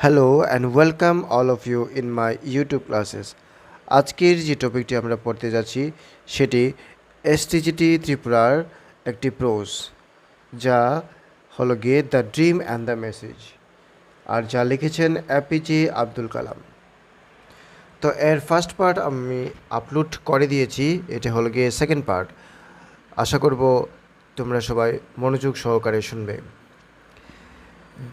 Hello and welcome all of you in my YouTube classes. আজকের যে টপিকটি আমরা পড়তে যাচ্ছি সেটি এসটিজিটি ত্রিপুরার একটি প্রোজ যা হলো গিয়ে the dream and the message, আর যা লিখেছেন এপিজে আব্দুল কালাম। তো এর ফার্স্ট পার্ট আমি আপলোড করে দিয়েছি, এটা হলো গিয়ে সেকেন্ড পার্ট। আশা করব তোমরা সবাই মনোযোগ সহকারে শুনবে।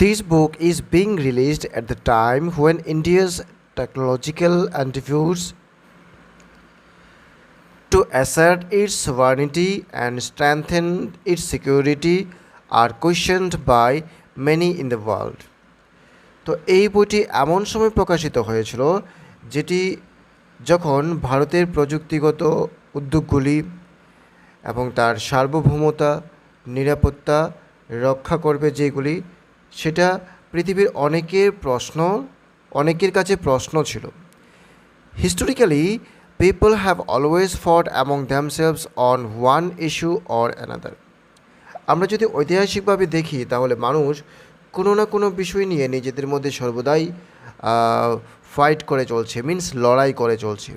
This book is being released at the time when India's technological endeavors to assert its sovereignty and strengthen its security are questioned by many in the world. তো এই বইটি এমন সময় প্রকাশিত হয়েছিল যেটি যখন ভারতের প্রযুক্তিগত উদ্যোগগুলি এবং তার সার্বভৌমতা নিরাপত্তা রক্ষা করবে যেগুলি, সেটা পৃথিবীর অনেকের কাছে প্রশ্ন ছিল। হিস্টোরিক্যালি পিপল হ্যাভ অলওয়েজ ফট among themselves on one is to or another. আমরা যদি ঐতিহাসিকভাবে দেখি তাহলে মানুষ কোনো না কোনো বিষয় নিয়ে নিজেদের মধ্যে সর্বদাই ফাইট করে চলছে, মিন্স লড়াই করে চলছে।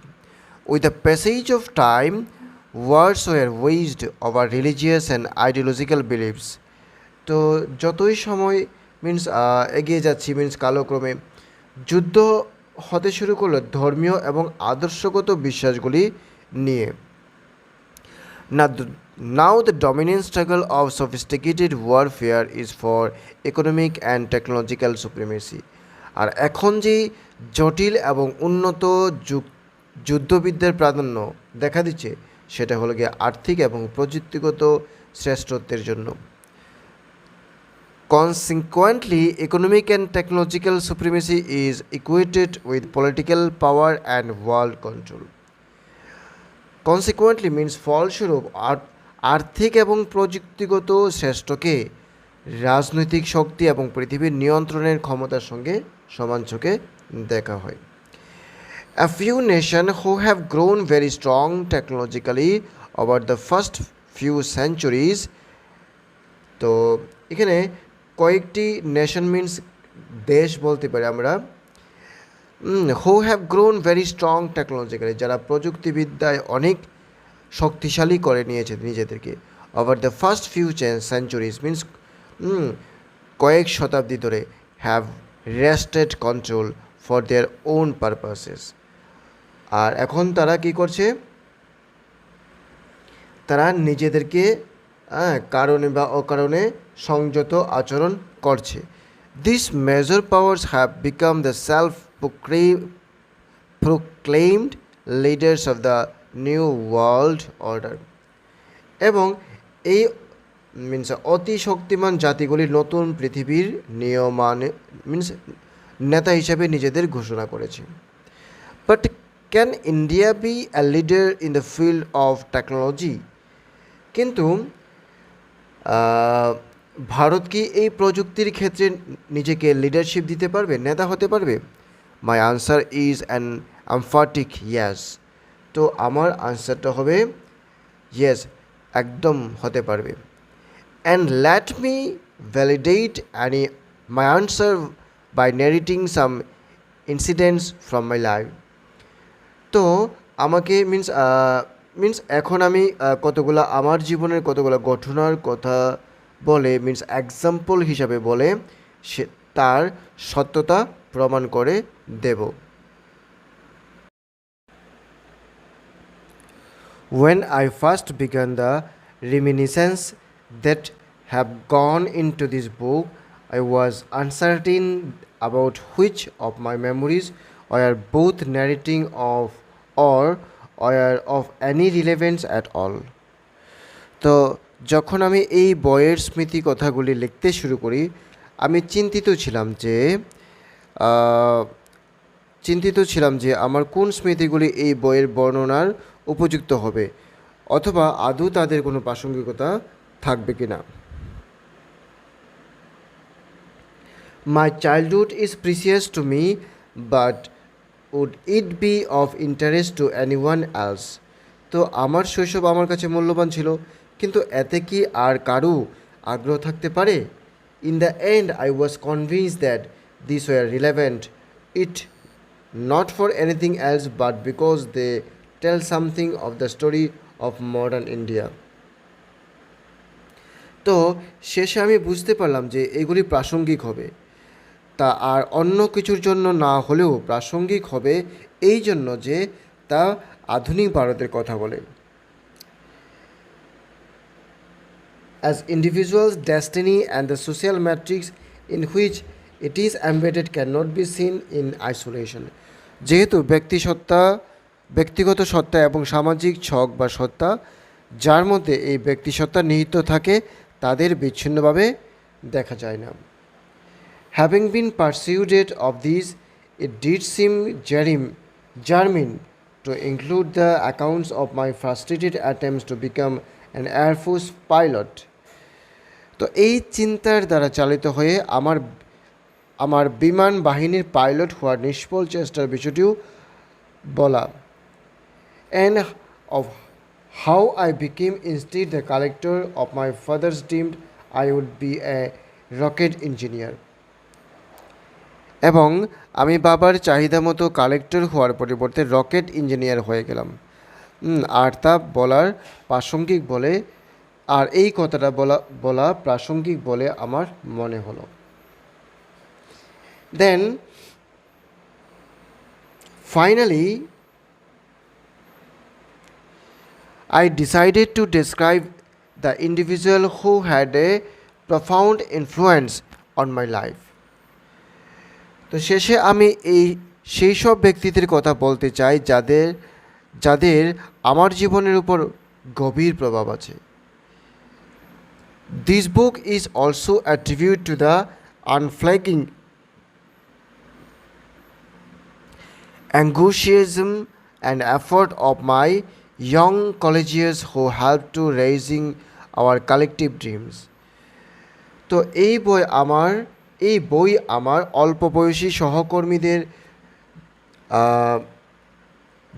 With the passage of time wars were waged over religious and ideological beliefs. তো যতই সময় এগিয়ে যাচ্ছি কালক্রমে যুদ্ধ হতে শুরু করলো ধর্মীয় এবং আদর্শগত বিশ্বাসগুলি নিয়ে। Now the dominant struggle of sophisticated warfare is for economic and technological supremacy. আর এখন যে জটিল এবং উন্নত যুদ্ধবিদ্যার প্রাধান্য দেখা দিচ্ছে সেটা হলো গিয়ে আর্থিক এবং প্রযুক্তিগত শ্রেষ্ঠত্বের জন্য। Consequently, economic and technological supremacy is equated with political power and world control. Consequently means ফলস্বরূপ আর্থিক এবং প্রযুক্তিগত শ্রেষ্ঠকে রাজনৈতিক শক্তি এবং পৃথিবীর নিয়ন্ত্রণের ক্ষমতার সঙ্গে সমান চোখে দেখা হয়। A few nations who have grown very strong technologically over the first few centuries, তো এখানে কয়েকটি নেশন মিন্স দেশ বলতে পারি আমরা, who have grown very strong technologically, যারা প্রযুক্তিবিদ্যায় অনেক শক্তিশালী করে নিয়েছে নিজেদেরকে। Over the first few centuries means কয়েক শতাব্দী ধরে have wrested control for their own purposes. আর এখন তারা কি করছে, তারা নিজেদেরকে কারণে বা অকারণে সংযত আচরণ করছে। This major powers have become the self proclaimed leaders of the new world order. এবং এই অতি শক্তিমান জাতিগুলি নতুন পৃথিবীর নেতা হিসাবে নিজেদের ঘোষণা করেছে। But can India be a leader in the field of technology? কিন্তু ভারত কি এই প্রযুক্তির ক্ষেত্রে নিজেকে লিডারশিপ দিতে পারবে, নেতা হতে পারবে? My answer is an emphatic yes. তো আমার আনসারটা হবে ইয়েস, একদম হতে পারবে। And let me validate my answer by narrating some incidents from my life. তো আমাকে এখন আমি কতগুলো আমার জীবনের কতগুলো ঘটনার কথা বলে এক্সাম্পল হিসাবে বলে সে তার সত্যতা প্রমাণ করে দেব। When I first began the reminiscence that have gone into this book, I was uncertain about which of my memories were both narrating of or of any relevance at all. তো যখন আমি এই বইয়ের স্মৃতি কথাগুলি লিখতে শুরু করি, আমি চিন্তিত ছিলাম যে আমার কোন স্মৃতিগুলি এই বইয়ের বর্ণনার উপযুক্ত হবে অথবা আদৌ তাদের কোনো প্রাসঙ্গিকতা থাকবে কি না। My childhood is precious to me, but would it be of interest to anyone else? তো আমার শৈশব আমার কাছে মূল্যবান ছিল, কিন্তু এতে কি আর কারু আগ্রহ থাকতে পারে? In the end, I was convinced that These were relevant, it not for anything else but because they tell something of the story of modern India. তো শেষে আমি বুঝতে পারলাম যে এগুলি প্রাসঙ্গিক হবে, তা আর অন্য কিছুর জন্য না হলেও প্রাসঙ্গিক হবে এই জন্য যে তা আধুনিক ভারতের কথা বলে। As individuals' destiny and the social matrix in which it is embedded cannot be seen in isolation. যেহেতু ব্যক্তিগত সত্তা এবং সামাজিক ছক বা সত্তা যার মধ্যে এই ব্যক্তিসত্তা নিহিত থাকে তাদের বিচ্ছিন্নভাবে দেখা যায় না। Having been persuaded of this, it did seem germane to include the accounts of my frustrated attempts to become an Air Force pilot. তো এই চিন্তার দ্বারা চালিত হয়ে আমার বিমান বাহিনীর পাইলট হওয়ার নিষ্ফল চেষ্টার বিষয়টিও বলা, and of how I became instead the collector of my father's dream I would be a rocket engineer. এবং আমি বাবার চাহিদা মতো কালেক্টর হওয়ার পরিবর্তে রকেট ইঞ্জিনিয়ার হয়ে গেলাম। আর তা বলার প্রাসঙ্গিক বলে, আর এই কথাটা বলা প্রাসঙ্গিক বলে আমার মনে হলো। Then finally I decided to describe the individual who had a profound influence on my life. তো শেষে আমি সেই সব ব্যক্তিদের কথা বলতে চাই যাদের আমার জীবনের উপর গভীর প্রভাব আছে। This book is also a tribute to the unflagging enthusiasm and effort of my young colleagues who helped to raising our collective dreams. তো এই বই আমার অল্প বয়সী সহকর্মীদের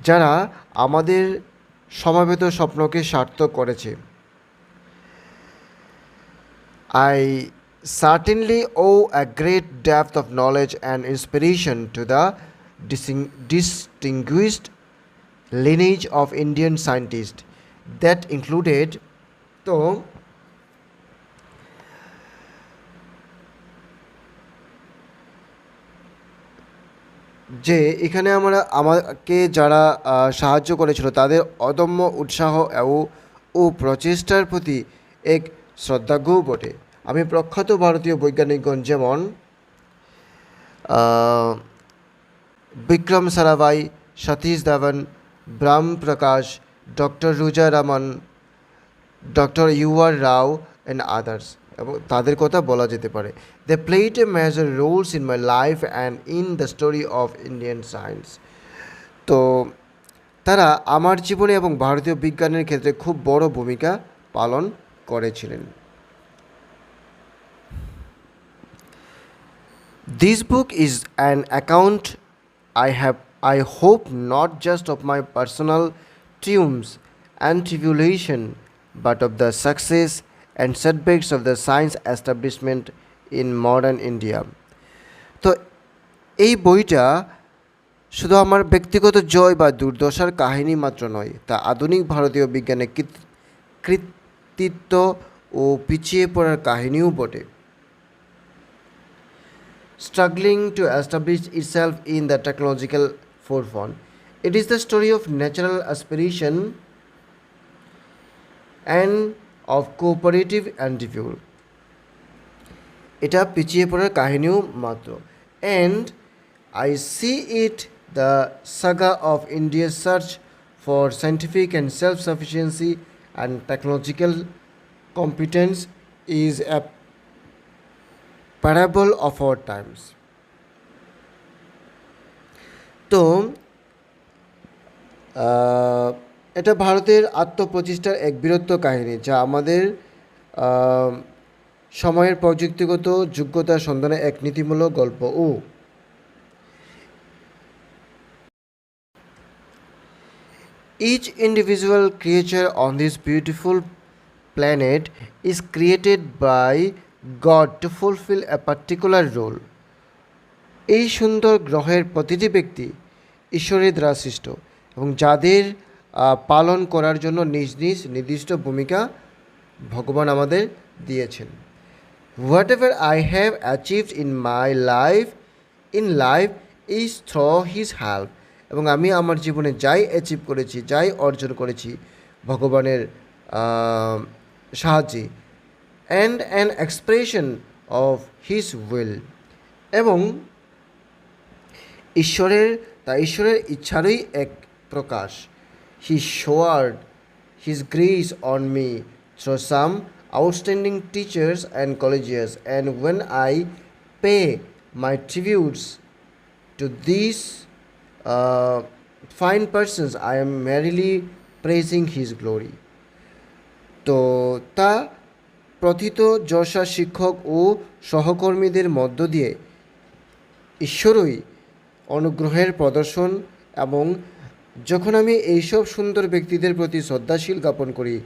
যারা আমাদের সমাবেত স্বপ্নকে সার্থক করেছে। I certainly owe a great depth of knowledge and inspiration to the distinguished lineage of Indian scientists that included তো যে এখানে আমাকে যারা সাহায্য করেছিল তাদের অদম্য উৎসাহ ও প্রচেষ্টার প্রতি এক শ্রদ্ধাজ্ঞও বটে। আমি প্রখ্যাত ভারতীয় বৈজ্ঞানিকগণ যেমন Vikram Sarabhai, Satish Dhawan, Brahm Prakash, doctor Raja Raman, doctor UR Rao and others, এবং তাদের কথা বলা যেতে পারে। They played a major roles in my life and in the story of Indian science. তো তারা আমার জীবনে এবং ভারতীয় বিজ্ঞানের ক্ষেত্রে খুব বড় ভূমিকা পালন করেছিলেন। This book is an account I hope not just of my personal triumphs and tribulation, but of the success and setbacks of the science establishment in modern India. তো এই বইটা শুধু আমার ব্যক্তিগত জয় বা দুর্দশার কাহিনী মাত্র নয়, তা আধুনিক ভারতীয় বিজ্ঞানের কৃতিত্ব ও পিছিয়ে পড়ার কাহিনীও বটে। Struggling to establish itself in the technological forefront. It is the story of natural aspiration and of cooperative endeavor. এটা পিছিয়ে পড়ার কাহিনীও মাত্র। And I see it the saga of India's search for scientific and self-sufficiency and technological competence is a parable of our times. তো এটা ভারতের আত্মপ্রচেষ্টার এক বীরত্ব কাহিনী যা আমাদের সময়ের প্রযুক্তিগত যোগ্যতার সন্ধানে এক নীতিমূলক গল্প। ও each individual creature on this beautiful planet is created by God to fulfill a particular role. এই সুন্দর গ্রহের প্রতিটি ব্যক্তি ঈশ্বরের দ্বারা সৃষ্ট এবং যাদের পালন করার জন্য নিজ নিজ নির্দিষ্ট ভূমিকা ভগবান আমাদের দিয়েছেন। What ever I have achieved in life is through his help. এবং আমি আমার জীবনে যাই অ্যাচিভ করেছি, যাই অর্জন করেছি ভগবানের সাহায্যে, and an expression of his will. এবং ঈশ্বরের ইচ্ছারই এক প্রকাশ। He showered his grace on me through some outstanding teachers and colleagues, and when I pay my tributes to this fine persons I am merely praising his glory. তো তা প্রথিত যশা শিক্ষক ও সহকর্মীদের মধ্য দিয়ে ঈশ্বরই অনুগ্রহের প্রদর্শন। এবং যখন আমি এইসব সুন্দর ব্যক্তিদের প্রতি শ্রদ্ধাশীল জ্ঞাপন করি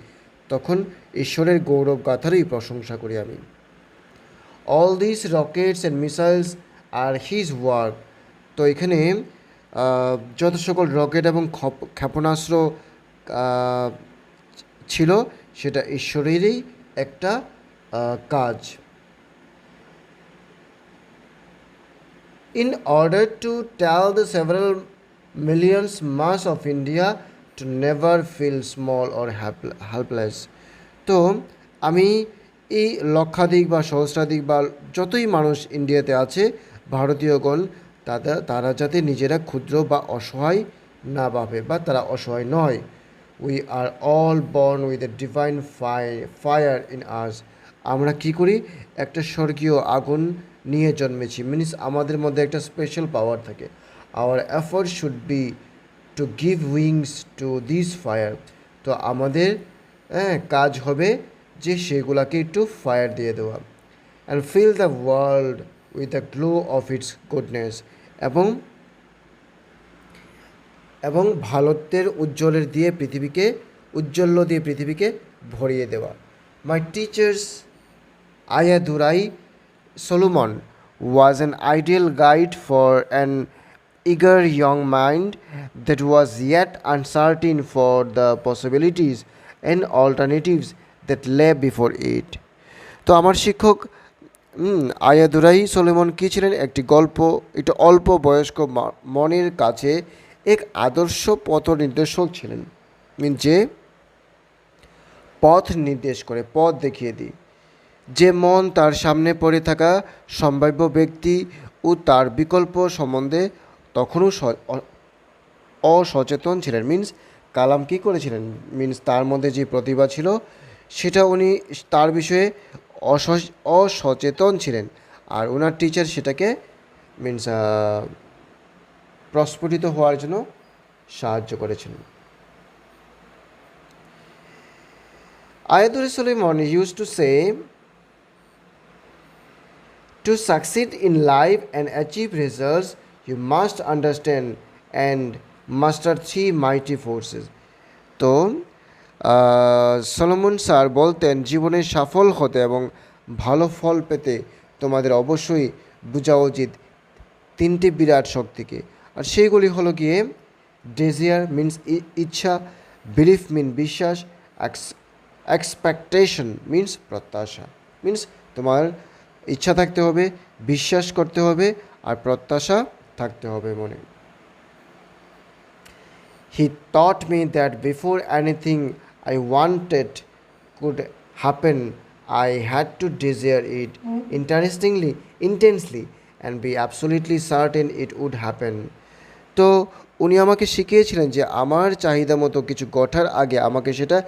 তখন ঈশ্বরের গৌরব গাথারই প্রশংসা করি আমি। All this rockets and missiles আর হিজ ওয়ার্ক। তো এখানে যত সকল রকেট এবং ক্ষেপণাস্ত্র ছিল সেটা ঈশ্বরেরই একটা কাজ। In order to tell the several millions mass of India to never feel small or helpless. তো আমি এই লক্ষাধিক বা সহস্রাধিক বা যতই মানুষ ইন্ডিয়াতে আছে ভারতীয়গণ তারা যাতে নিজেরা ক্ষুদ্র বা অসহায় না ভাবে বা তারা অসহায় নয়। We are all born with a divine fire in us. আমরা কী করি, একটা স্বর্গীয় আগুন নিয়ে জন্মেছি, মিনস আমাদের মধ্যে একটা স্পেশাল পাওয়ার থাকে। Our effort should be to give wings to this fire. তো আমাদের কাজ হবে যে সেগুলাকে একটু ফায়ার দিয়ে দেওয়া। And fill the world with the glow of its goodness. এবং ভারতের উজ্জ্বল্য দিয়ে পৃথিবীকে ভরিয়ে দেওয়া। My teachers Iyadurai Solomon was an ideal guide for an eager young mind that was yet uncertain for the possibilities and alternatives that lay before it. তো আমার শিক্ষক আয়াদুরাই সলোমন কী ছিলেন, একটি অল্প বয়স্ক মনের কাছে এক আদর্শ পথ নির্দেশক ছিলেন, যে পথ নির্দেশ করে, পথ দেখিয়ে দিই। যে মন তার সামনে পড়ে থাকা সম্ভাব্য ব্যক্তি ও তার বিকল্প সম্বন্ধে তখনও অসচেতন ছিলেন। মিনস কালাম কী করেছিলেন, মিনস তার মধ্যে যে প্রতিভা ছিল সেটা উনি তার বিষয়ে অসচেতন ছিলেন, আর ওনার টিচার সেটাকে মিনস প্রস্ফুটিত হওয়ার জন্য সাহায্য করেছিলেন। Iyadurai Solomon used to say, to succeed in life and achieve results, you must understand and master three mighty forces. তো সলোমন স্যার বলতেন, জীবনে সফল হতে এবং ভালো ফল পেতে তোমাদের অবশ্যই বোঝা উচিত তিনটি বিরাট শক্তিকে। আর সেইগুলি হলো গিয়ে ডেজিয়ার মিনস ইচ্ছা, বিলিফ মিন বিশ্বাস, এক্সপেকটেশন মিনস প্রত্যাশা। মিনস তোমার ইচ্ছা থাকতে হবে, বিশ্বাস করতে হবে, আর প্রত্যাশা থাকতে হবে মনে। He taught me that before anything I wanted could happen, I had to desire it intensely and be absolutely certain it would happen. তো উনি আমাকে শিখিয়েছিলেন যে আমার চাহিদা মতো কিছু ঘটার আগে আমাকে সেটা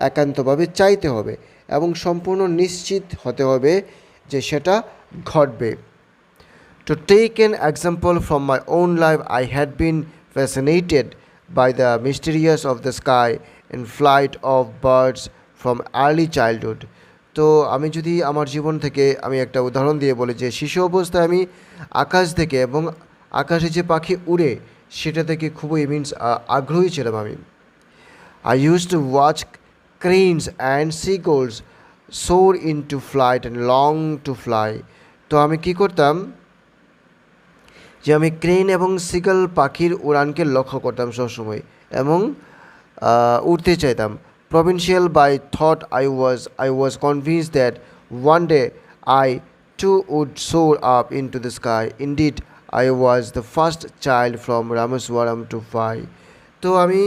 একান্তভাবে চাইতে হবে এবং সম্পূর্ণ নিশ্চিত হতে হবে যে সেটা ঘটবে। To take an example from my own life, I had been fascinated by the mysteries of the sky and flight of birds from early childhood. তো আমি যদি আমার জীবন থেকে আমি একটা উদাহরণ দিয়ে বলি যে শিশু অবস্থায় আমি আকাশ থেকে এবং আকাশে যে পাখি উড়ে সেটা থেকে খুবই আগ্রহী ছিলাম আমি। I used to watch cranes and seagulls soar into flight and long to fly. তো আমি কী করতাম, যে আমি ক্রেন এবং সিগল পাখির উড়ানকে লক্ষ্য করতাম সবসময় এবং উড়তে চাইতাম। Provincial by thought I was convinced that one day I too would soar up into the sky. Indeed, I was the first child from Ramaswaram to fly. তো আমি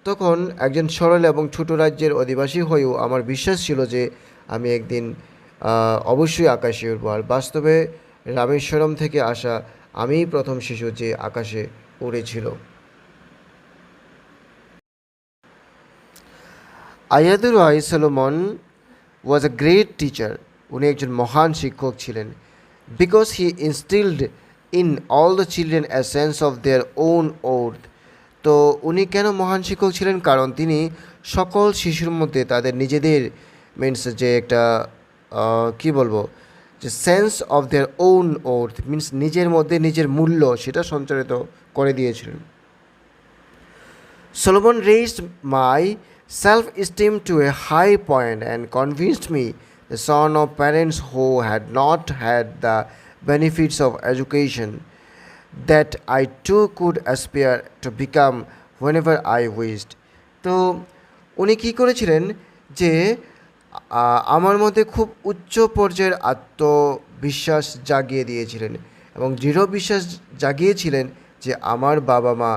তখন একজন সরল এবং ছোট রাজ্যের অধিবাসী হয়েও আমার বিশ্বাস ছিল যে আমি একদিন অবশ্যই আকাশে উড়ব। আর বাস্তবে রামেশ্বরম থেকে আসা আমিই প্রথম শিশু যে আকাশে উড়েছিল। Iyadurai Solomon was a great teacher. উনি একজন মহান শিক্ষক ছিলেন। Because he instilled in all the children a sense of their own worth. তো উনি কেন মহান শিক্ষক ছিলেন? কারণ তিনি সকল শিশুর মধ্যে তাদের নিজেদের মিনস যে একটা কি বলবো যে sense of their own worth means নিজের মধ্যে নিজের মূল্য সেটা সঞ্চারিত করে দিয়েছিলেন। Solomon raised my self-esteem to a high point and convinced me, the son of parents who had not had the benefits of education, that I too could aspire to become whenever I wished. তো উনি কী করেছিলেন যে আমার মধ্যে খুব উচ্চ পর্যায়ের আত্মবিশ্বাস জাগিয়ে দিয়েছিলেন এবং দৃঢ় বিশ্বাস জাগিয়েছিলেন যে আমার বাবা মা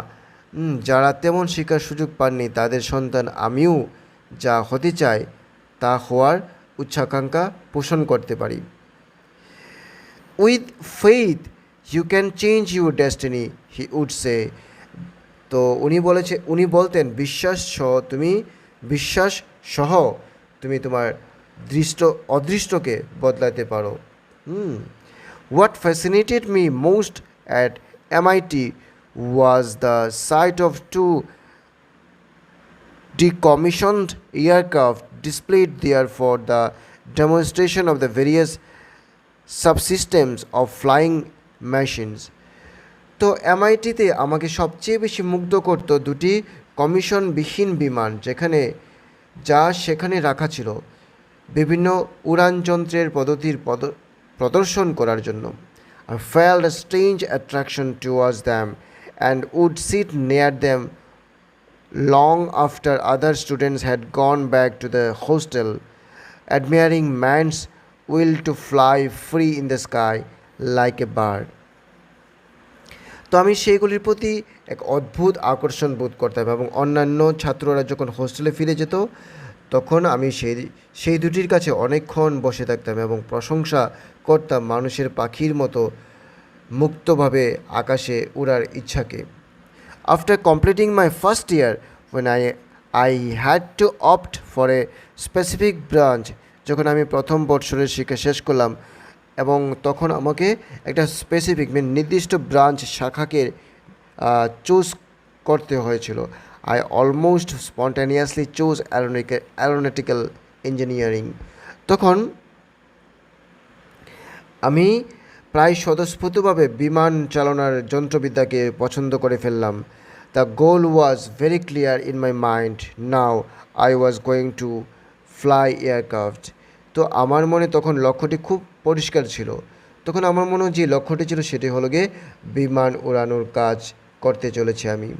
যারা তেমন শিক্ষার সুযোগ পাননি তাদের সন্তান আমিও যা হতে চাই তা হওয়ার উচ্চাকাঙ্ক্ষা পোষণ করতে পারি। With faith you can change your destiny, he would say. তো উনি বলতেন বিশ্বাস সহ তুমি তোমার অদৃষ্টকে বদলাতে পারো। What fascinated me most at MIT was the sight of two decommissioned aircraft displayed there for the demonstration of the various subsystems of flying machines. তো MIT-তে আমাকে সবচেয়ে বেশি মুগ্ধ করত দুটি কমিশনবিহীন বিমান সেখানে রাখা ছিল বিভিন্ন উড়ান যন্ত্রের পদ্ধতির প্রদর্শন করার জন্য। I felt a strange attraction towards them and would sit near them long after other students had gone back to the hostel, admiring man's will to fly free in the sky like a bird. তো আমি সেইগুলির প্রতি এক অদ্ভুত আকর্ষণ বোধ করতাম এবং অন্যান্য ছাত্ররা যখন হোস্টেলে ফিরে যেত তখন আমি সেই দুটির কাছে অনেকক্ষণ বসে থাকতাম এবং প্রশংসা করতাম মানুষের পাখির মতো মুক্তভাবে আকাশে উড়ার ইচ্ছাকে। After completing my first year, when I had to opt for a specific branch, যখন আমি প্রথম বৎসরের শিক্ষা শেষ করলাম এবং তখন আমাকে একটা স্পেসিফিক নির্দিষ্ট ব্রাঞ্চ শাখাকে চুজ করতে হয়েছিল। I almost spontaneously chose aeronautical engineering. তখন আমি প্রায় স্বতঃস্ফূর্তভাবে বিমান চালনার যন্ত্রবিদ্যাকে পছন্দ করে ফেললাম। The goal was very clear in my mind, now I was going to fly aircraft. তো আমার মনে তখন লক্ষ্যটি খুব পরিষ্কার ছিল। তখন আমার মনে যে লক্ষ্যটি ছিল সেটি হলো গিয়ে বিমান উড়ানোর কাজ করতে চলেছি আমি।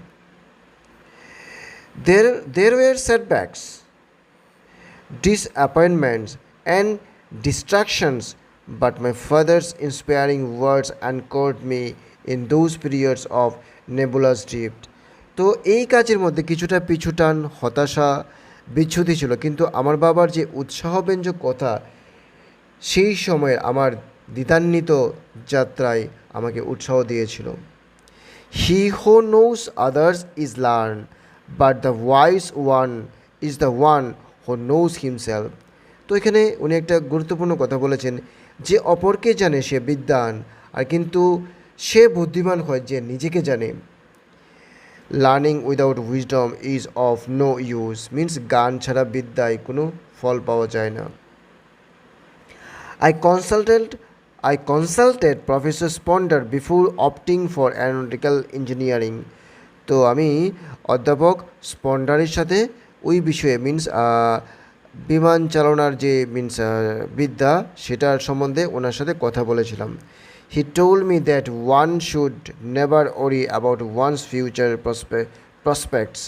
There were setbacks, disappointments and distractions, but my father's inspiring words anchored me in those periods of nebulous drift. তো এই কাজের মধ্যে কিছুটা পিছুটান, হতাশা, বিচ্যুতি ছিল, কিন্তু আমার বাবার যে উৎসাহব্যঞ্জক কথা সেই সময়ের আমার দ্বিধান্বিত যাত্রায় আমাকে উৎসাহ দিয়েছিল। He who knows others is learned, but the wise one is the one who knows himself. তো এখানে উনি একটা গুরুত্বপূর্ণ কথা বলেছেন যে অপরকে জানে সে বিদ্বান, আর কিন্তু সে বুদ্ধিমান হয় যে নিজেকে জানে। Learning without wisdom is of no use means জ্ঞান ছাড়া বিদ্যায় কোনো ফল পাওয়া যায় না। I consulted Professor Sponder before opting for aeronautical engineering. তো আমি অধ্যাপক স্পন্ডারের সাথে ওই বিষয়ে মিনস বিমান চালনার যে বিদ্যা সেটার সম্বন্ধে ওনার সাথে কথা বলেছিলাম। He told me that one should never worry about one's future prospects.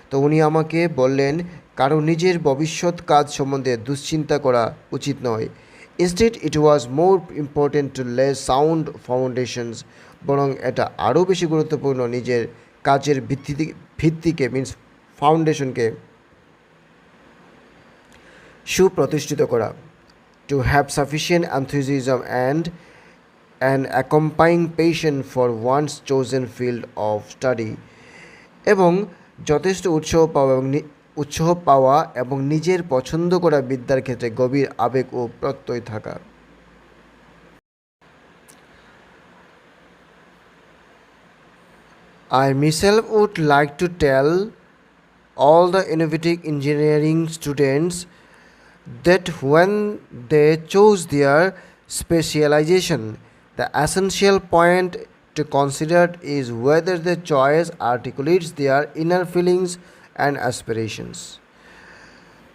তো উনি আমাকে বললেন কারো নিজের ভবিষ্যৎ কাজ সম্বন্ধে দুশ্চিন্তা করা উচিত নয়। Instead it was more important to লে সাউন্ড ফাউন্ডেশনস, বরং এটা আরও বেশি গুরুত্বপূর্ণ নিজের কাজের ভিত্তিকে মিন্স ফাউন্ডেশনকে সুপ্রতিষ্ঠিত করা। To have sufficient enthusiasm and an accompanying passion for one's chosen field of study, এবং যথেষ্ট উৎসাহ পাওয়া এবং নিজের পছন্দ করা বিদ্যার ক্ষেত্রে গভীর আবেগ ও প্রত্যয় থাকা। I myself would like to tell all the innovative engineering students that when they chose their specialization, the essential point to consider is whether the choice articulates their inner feelings and aspirations.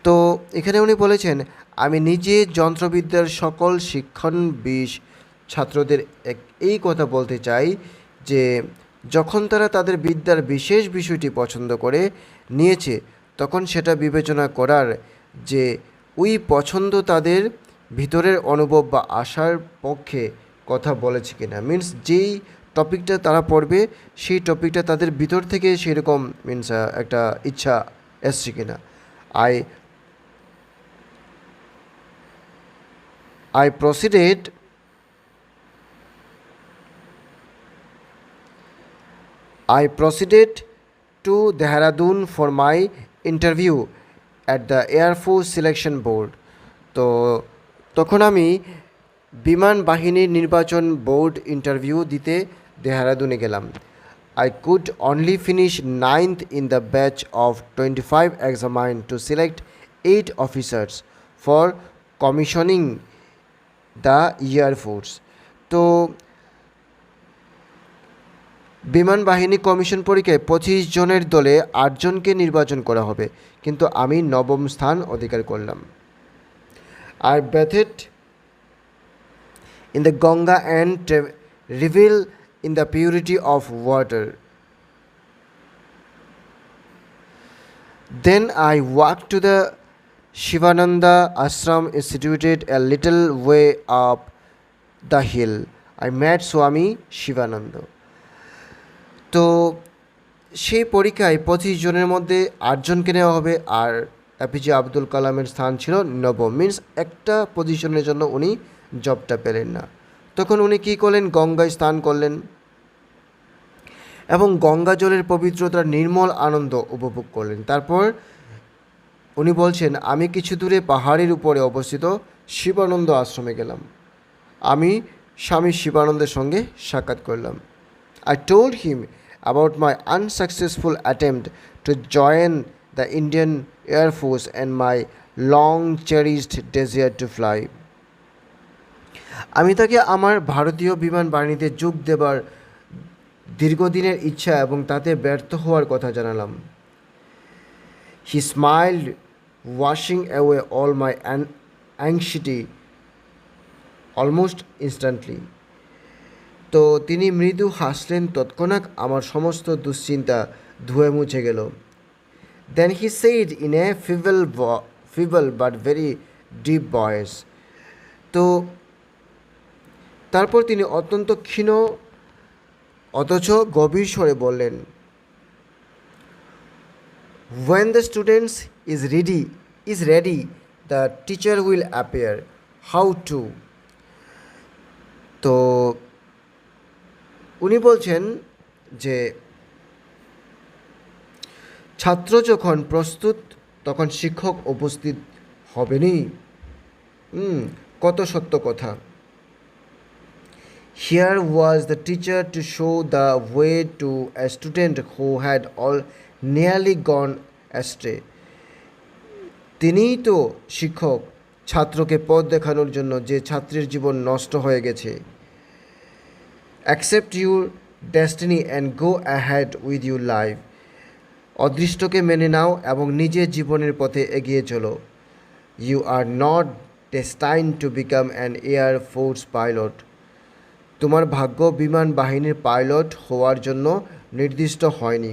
তো এখানে উনি বলেছেন, আমি নিজে যন্ত্রবিদ্যার সকল ছাত্রদের এই কথা বলতে চাই যে যখন তারা তাদের বিদ্যার বিশেষ বিষয়টি পছন্দ করে নিয়েছে, তখন সেটা বিবেচনা করার যে ওই পছন্দ তাদের ভিতরের অনুভব বা আশার পক্ষে কথা বলেছে কিনা, মিন্স যেই টপিকটা তারা পড়বে সেই টপিকটা তাদের ভিতর থেকে সেরকম মিন্স একটা ইচ্ছা এসছে কিনা। I proceeded to Dehradun for my interview at the Air Force Selection Board. তো তখন আমি বিমান বাহিনীর নির্বাচন বোর্ড ইন্টারভিউ দিতে দেহরাদুনে গেলাম। I could only finish 9th in the batch of 25 examined to select 8 officers for commissioning the Air Force. তো বিমান বাহিনী কমিশন পরীক্ষায় 25 জনের দলে 8 জনকে নির্বাচন করা হবে, কিন্তু আমি 9ম স্থান অধিকার করলাম। I bathed in the Ganga and revel in the purity of water. Then I walked to the Shivananda Ashram situated a little way up the hill. I met Swami Shivananda. তো সেই পরীক্ষায় 25 জনের মধ্যে 8 জনকে নেওয়া হবে, আর এপিজে আব্দুল কালামের স্থান ছিল 9ম, মিন্স একটা পজিশনের জন্য উনি জবটা পেলেন না। তখন উনি কী করলেন, গঙ্গায় স্নান করলেন এবং গঙ্গা জলের পবিত্রতার নির্মল আনন্দ উপভোগ করলেন। তারপর উনি বলছেন, আমি কিছু দূরে পাহাড়ের উপরে অবস্থিত শিবানন্দ আশ্রমে গেলাম। আমি স্বামী শিবানন্দের সঙ্গে সাক্ষাৎ করলাম। I told him about my unsuccessful attempt to join the Indian Air Force and my long cherished desire to fly. আমি তাকে আমার ভারতীয় বিমান বাহিনীতে যোগ দেবার দীর্ঘদিনের ইচ্ছা এবং তাতে ব্যর্থ হওয়ার কথা জানালাম। He smiled, washing away all my anxiety almost instantly. তো তিনি মৃদু হাসলেন, তৎক্ষণাৎ আমার সমস্ত দুশ্চিন্তা ধুয়ে মুছে গেল। Then he said in a feeble but very deep voice. তো তারপর তিনি অত্যন্ত ক্ষীণ অথচ গভীর স্বরে বললেন, When the students is ready, the teacher will appear. How to? তো উনি বলছেন যে ছাত্র যখন প্রস্তুত তখন শিক্ষক উপস্থিত হবেনই। কত সত্য কথা। Here was the teacher to show the way to a student who had all nearly gone astray. তিনিই তো শিক্ষক ছাত্রকে পথ দেখানোর জন্য যে ছাত্রের জীবন নষ্ট হয়ে গেছে। Accept your destiny and go ahead with your life. অদৃষ্টকে মেনে নাও এবং নিজের জীবনের পথে এগিয়ে চলো। You are not destined to become an Air Force pilot. তোমার ভাগ্য বিমান বাহিনীর পাইলট হওয়ার জন্য নির্দিষ্ট হয়নি।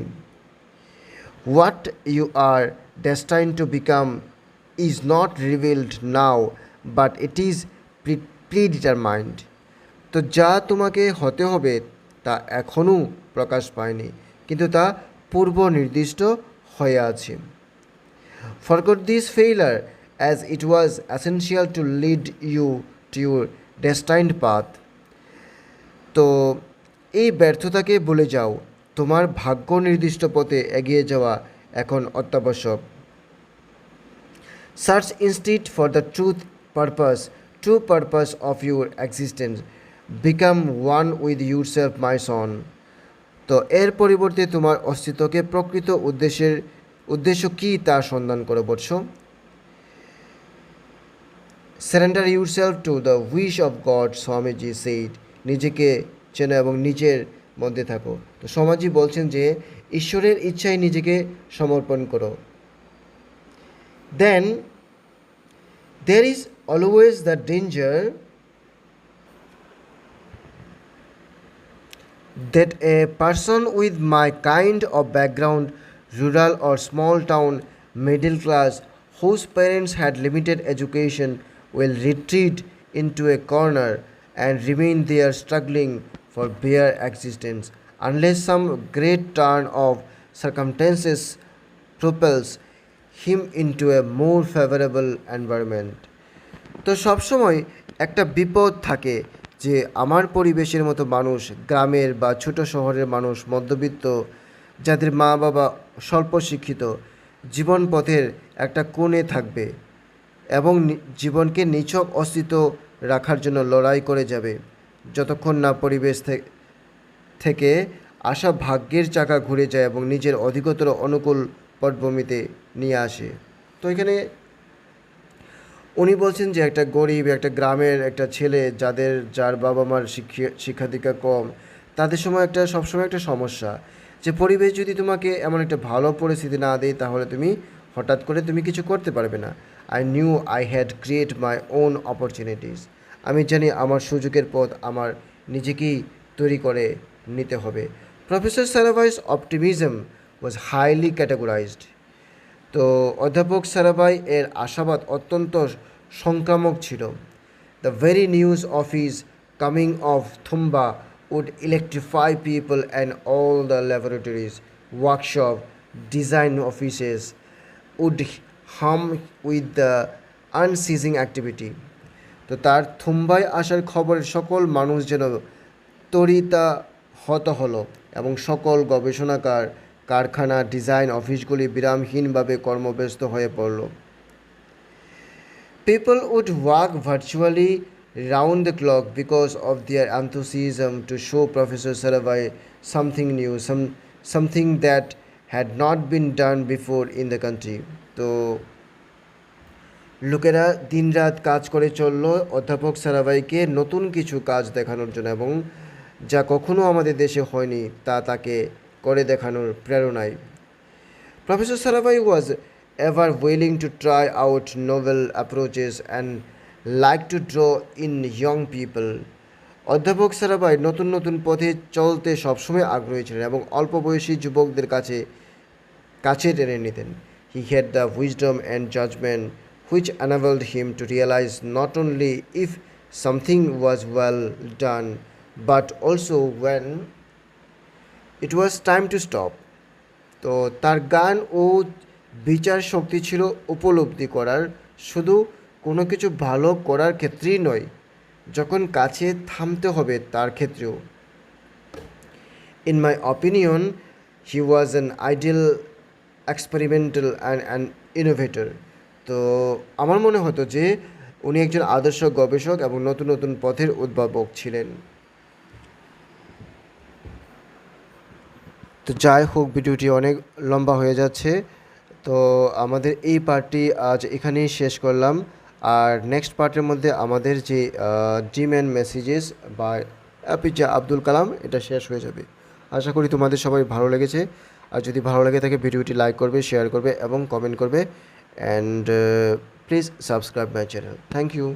What you are destined to become is not revealed now, but it is predetermined. তো যা তোমাকে হতে হবে তা এখনও প্রকাশ পায়নি, কিন্তু তা পূর্ব নির্দিষ্ট হয়ে আছে। Forget this failure, as it was essential to lead you to your destined path. তো এই ব্যর্থতাকে ভুলে যাও, তোমার ভাগ্য নির্দিষ্ট পথে এগিয়ে যাওয়া এখন অত্যাবশ্যক। Search instead for the true purpose of your existence. Become one with yourself, my son. তো এর পরিবর্তে তোমার অস্তিত্বকে প্রকৃত উদ্দেশ্য কী তা সন্ধান করে বলছ। Surrender yourself to the wish of God, Swamiji said. নিজেকে চেনো এবং নিজের মধ্যে থাকো। তো স্বামীজি বলছেন যে ঈশ্বরের ইচ্ছায় নিজেকে সমর্পণ করো। Then there is always the danger that a person with my kind of background, rural or small town, middle class, whose parents had limited education, will retreat into a corner and remain there struggling for bare existence, unless some great turn of circumstances propels him into a more favorable environment. তো সবসময় একটা বিপদ থাকে যে আমার পরিবেশের মতো মানুষ, গ্রামের বা ছোট শহরের মানুষ, মধ্যবিত্ত, যাদের মা বাবা স্বল্প শিক্ষিত, জীবন পথের একটা কোণে থাকবে এবং জীবনকে নিছক অস্তিত্ব রাখার জন্য লড়াই করে যাবে, যতক্ষণ না পরিবেশ থেকে আসা ভাগ্যের চাকা ঘুরে যায় এবং নিজের অধিকতর অনুকূল পটভূমিতে নিয়ে আসে। তো এখানে উনি বলছেন যে একটা গরিব, একটা গ্রামের একটা ছেলে, যার বাবা মার শিক্ষা দীক্ষা কম, তাদের সবসময় একটা সমস্যা যে পরিবেশ যদি তোমাকে এমন একটা ভালো পরিস্থিতি না দেয়, তাহলে তুমি হঠাৎ করে কিছু করতে পারবে না। I knew I had create my own opportunities. আমি জানি আমার সুযোগের পথ আমার নিজেকেই তৈরি করে নিতে হবে। Professor Sarabhai's optimism was highly categorised. তো অধ্যাপক সারাভাই এর আশাবাদ অত্যন্ত সংক্রামক ছিল। The very news of his coming of Thumba would electrify people, and all the laboratories, workshop, design offices would hum with the unceasing activity. তো তার থুম্বাই আসার খবরের সকল মানুষ যেন তরিতাহত হলো এবং সকল গবেষণাগার, কারখানা, ডিজাইন অফিসগুলি বিরামহীনভাবে কর্মব্যস্ত হয়ে পড়ল। People would work virtually round the clock because of their enthusiasm to show Professor Saravai something new, something that had not been done before in the country. তো লোকেরা দিনরাত কাজ করে চলল অধ্যাপক সারাভাইকে নতুন কিছু কাজ দেখানোর জন্য, এবং যা কখনো আমাদের দেশে হয়নি তা তাকে করে দেখানোর প্রেরণায়। Professor Sarabhai was ever willing to try out novel approaches and like to draw in young people. অধ্যাপক সারাভাই নতুন নতুন পথে চলতে সবসময় আগ্রহী ছিলেন এবং অল্প বয়সী যুবকদের কাছে টেনে নিতেন। He had the wisdom and judgment which enabled him to realize not only if something was well done, but also when it was time to stop. তো তার জ্ঞান ও বিচার শক্তি ছিল উপলব্ধি করার, শুধু কোনো কিছু ভালো করার ক্ষেত্রেই নয়, যখন কাছে থামতে হবে তার ক্ষেত্রেও। In my opinion, he was an ideal experimental and an innovator. তো আমার মনে হতো যে উনি একজন আদর্শ গবেষক এবং নতুন নতুন পথের উদ্ভাবক ছিলেন। তো যাই হোক, ভিডিওটি অনেক লম্বা হয়ে যাচ্ছে, তো আমাদের এই পার্টটি আজ এখানেই শেষ করলাম। আর নেক্সট পার্টের মধ্যে আমাদের যে ড্রিম অ্যান্ড মেসেজেস বা এপিজে আব্দুল কালাম, এটা শেষ হয়ে যাবে। আশা করি তোমাদের সবাই ভালো লেগেছে। আর যদি ভালো লেগে থাকে ভিডিওটি লাইক করবে, শেয়ার করবে এবং কমেন্ট করবে, and please subscribe my channel. Thank you.